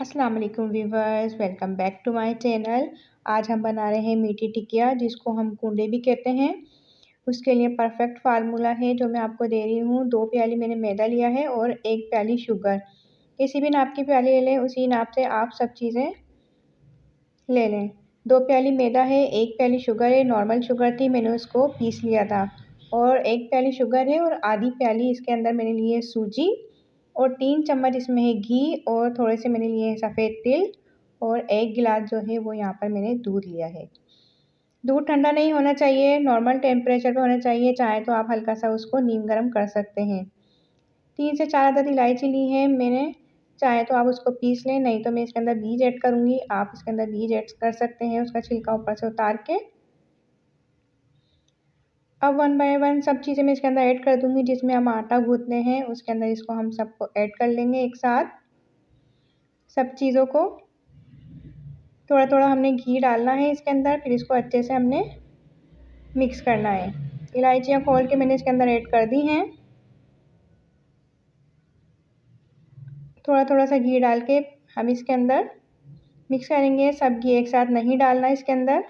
अस्सलाम वालेकुम viewers, welcome back to my channel. आज हम बना रहे हैं मीठी टिकिया, जिसको हम कूंडे भी कहते हैं। उसके लिए परफेक्ट फार्मूला है जो मैं आपको दे रही हूँ। 2 प्याली मैंने मैदा लिया है और 1 प्याली शुगर। किसी भी नाप की प्याली ले लें, उसी नाप से आप सब चीज़ें ले लें। 2 प्याली मैदा है, 1 प्याली शुगर है, नॉर्मल शुगर थी, मैंने उसको पीस लिया था। और 1 प्याली शुगर है और आधी प्याली इसके अंदर मैंने ली है सूजी और 3 चम्मच इसमें है घी और थोड़े से मैंने लिए हैं सफ़ेद तिल और 1 गिलास जो है वो यहाँ पर मैंने दूध लिया है। दूध ठंडा नहीं होना चाहिए, नॉर्मल टेम्परेचर पे होना चाहिए। चाहे तो आप हल्का सा उसको नीम गर्म कर सकते हैं। 3 से 4 अदद इलायची ली है मैंने, चाहे तो आप उसको पीस लें, नहीं तो मैं इसके अंदर बीज ऐड करूँगी। आप इसके अंदर बीज ऐड कर सकते हैं, उसका छिलका ऊपर से उतार के। अब 1 बाय 1 सब चीज़ें मैं इसके अंदर ऐड कर दूँगी। जिसमें हम आटा गूँथने हैं उसके अंदर इसको हम सबको ऐड कर लेंगे एक साथ, सब चीज़ों को। थोड़ा-थोड़ा हमने घी डालना है इसके अंदर, फिर इसको अच्छे से हमने मिक्स करना है। इलायचियाँ खोल के मैंने इसके अंदर ऐड कर दी हैं। थोड़ा-थोड़ा सा घी डाल के हम इसके अंदर मिक्स करेंगे। सब घी एक साथ नहीं डालना इसके अंदर।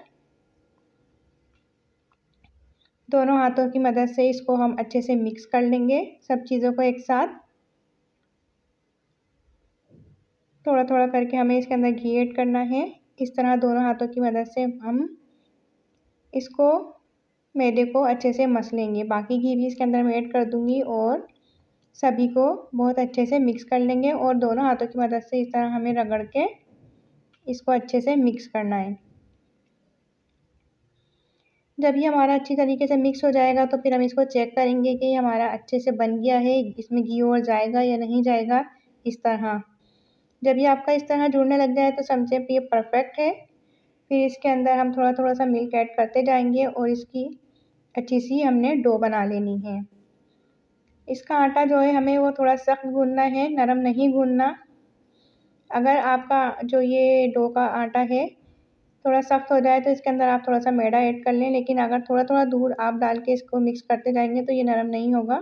दोनों हाथों की मदद से इसको हम अच्छे से मिक्स कर लेंगे, सब चीज़ों को एक साथ। थोड़ा-थोड़ा करके हमें इसके अंदर घी ऐड करना है। इस तरह दोनों हाथों की मदद से हम इसको मैदे को अच्छे से मस लेंगे। बाकी घी भी इसके अंदर मैं ऐड कर दूँगी और सभी को बहुत अच्छे से मिक्स कर लेंगे और दोनों हाथों की मदद से इस तरह हमें रगड़ के इसको अच्छे से मिक्स करना है। जब ये हमारा अच्छी तरीके से मिक्स हो जाएगा तो फिर हम इसको चेक करेंगे कि ये हमारा अच्छे से बन गया है, इसमें घी और जाएगा या नहीं जाएगा, इस तरह। जब ये आपका इस तरह जुड़ने लग जाए तो समझें कि ये परफेक्ट है। फिर इसके अंदर हम थोड़ा-थोड़ा सा मिल्क ऐड करते जाएँगे और इसकी अच्छी सी हमने डो बना लेनी है। इसका आटा जो है हमें वो थोड़ा सख्त गूँथना है, नरम नहीं गूँथना। अगर आपका जो ये डो का आटा है थोड़ा सख्त हो जाए तो इसके अंदर आप थोड़ा-सा मैदा ऐड कर लें, लेकिन अगर थोड़ा-थोड़ा दूध आप डाल के इसको मिक्स करते जाएँगे तो ये नरम नहीं होगा।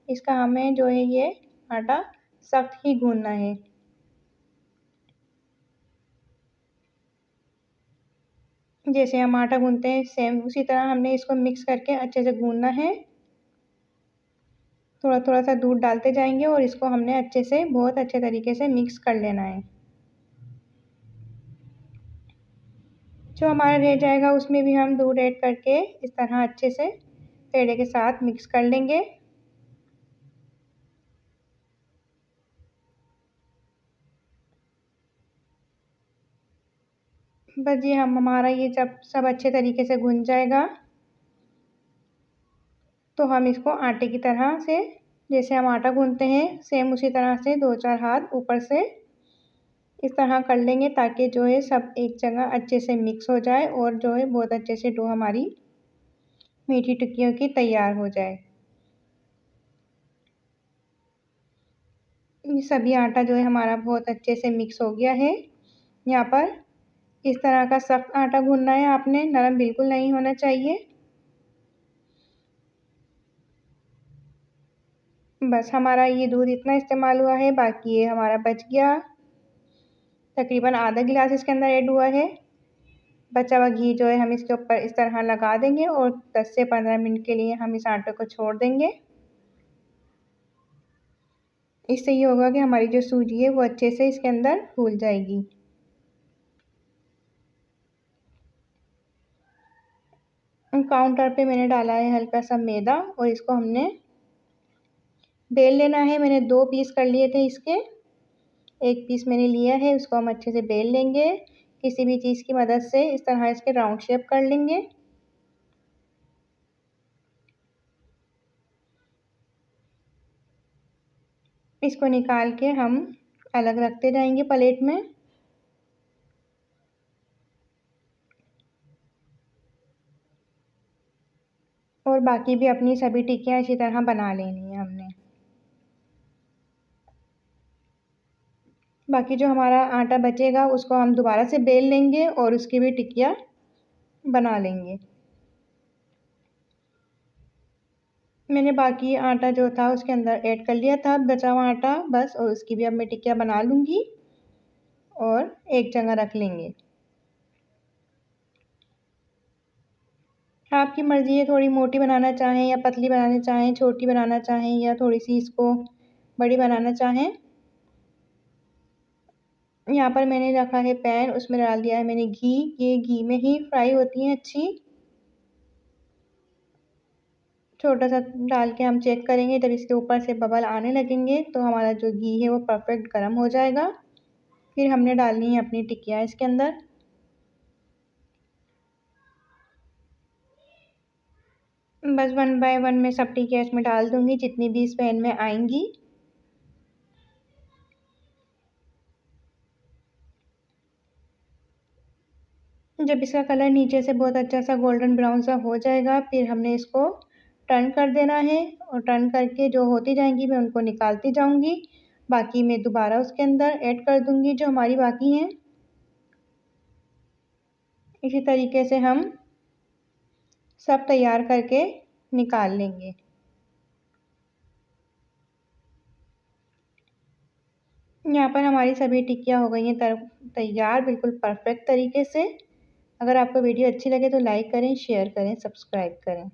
इसका हमें जो है ये आटा सख्त ही गूँथना है। जैसे हम आटा गूँथते हैं सेम उसी तरह हमने इसको मिक्स करके अच्छे से गूँथना है। थोड़ा-थोड़ा सा दूध डालते जाएँगे और इसको हमने अच्छे से बहुत अच्छे तरीके से मिक्स कर लेना है। जो हमारा रह जाएगा उसमें भी हम दूध ऐड करके इस तरह अच्छे से पेड़े के साथ मिक्स कर लेंगे। बस ये हमारा ये जब सब अच्छे तरीके से घुल जाएगा तो हम इसको आटे की तरह से, जैसे हम आटा गूँथते हैं सेम उसी तरह से 2-4 हाथ ऊपर से इस तरह कर लेंगे, ताकि जो है सब एक जगह अच्छे से मिक्स हो जाए और जो है बहुत अच्छे से डो हमारी मीठी टिक्कियों की तैयार हो जाए। ये सभी आटा जो है हमारा बहुत अच्छे से मिक्स हो गया है। यहाँ पर इस तरह का सख्त आटा गूँथना है आपने, नरम बिल्कुल नहीं होना चाहिए। बस हमारा ये दूध इतना इस्तेमाल हुआ है, बाकी ये हमारा बच गया। तकरीबन आधा गिलास इसके अंदर ऐड हुआ है। बचा हुआ घी जो है हम इसके ऊपर इस तरह लगा देंगे और 10 से 15 मिनट के लिए हम इस आटे को छोड़ देंगे। इससे ये होगा कि हमारी जो सूजी है वो अच्छे से इसके अंदर फूल जाएगी। काउंटर पे मैंने डाला है हल्का सा मैदा और इसको हमने बेल लेना है। मैंने 2 पीस कर लिए थे इसके, 1 पीस मैंने लिया है, उसको हम अच्छे से बेल लेंगे। किसी भी चीज़ की मदद से इस तरह इसके राउंड शेप कर लेंगे। इसको निकाल के हम अलग रखते जाएँगे प्लेट में। और बाकी भी अपनी सभी टिक्कियाँ इसी तरह बना लेनी है हमने। बाकी जो हमारा आटा बचेगा उसको हम दोबारा से बेल लेंगे और उसकी भी टिक्कियाँ बना लेंगे। मैंने बाकी आटा जो था उसके अंदर ऐड कर लिया था, बचा हुआ आटा बस, और उसकी भी अब मैं टिक्कियाँ बना लूँगी। एक जगह रख लेंगे। आपकी मर्ज़ी है, थोड़ी मोटी बनाना चाहें या पतली बनाना चाहें, छोटी बनाना चाहें या थोड़ी-सी इसको बड़ी बनाना चाहें। यहाँ पर मैंने रखा है पैन, उसमें डाल दिया है मैंने घी। ये घी में ही फ्राई होती हैं अच्छी। छोटा-सा डाल के हम चेक करेंगे, जब इसके ऊपर से बबल आने लगेंगे तो हमारा जो घी है वो परफ़ेक्ट गरम हो जाएगा। फिर हमने डालनी है अपनी टिक्कियाँ इसके अंदर। बस 1 बाय 1 मैं सब टिक्कियाँ इसमें डाल दूँगी, जितनी भी इस पैन में आएँगी। जब इसका कलर नीचे से बहुत अच्छा सा गोल्डन ब्राउन सा हो जाएगा, फिर हमने इसको टर्न कर देना है और टर्न करके जो होती जाएँगी मैं उनको निकालती जाऊँगी। बाकी मैं दोबारा उसके अंदर ऐड कर दूँगी जो हमारी बाकी हैं। इसी तरीके से हम सब तैयार करके निकाल लेंगे। यहाँ पर हमारी सभी टिक्कियाँ हो गई हैं तैयार बिल्कुल परफ़ेक्ट तरीके से। अगर आपको वीडियो अच्छी लगे तो लाइक करें, शेयर करें, सब्सक्राइब करें।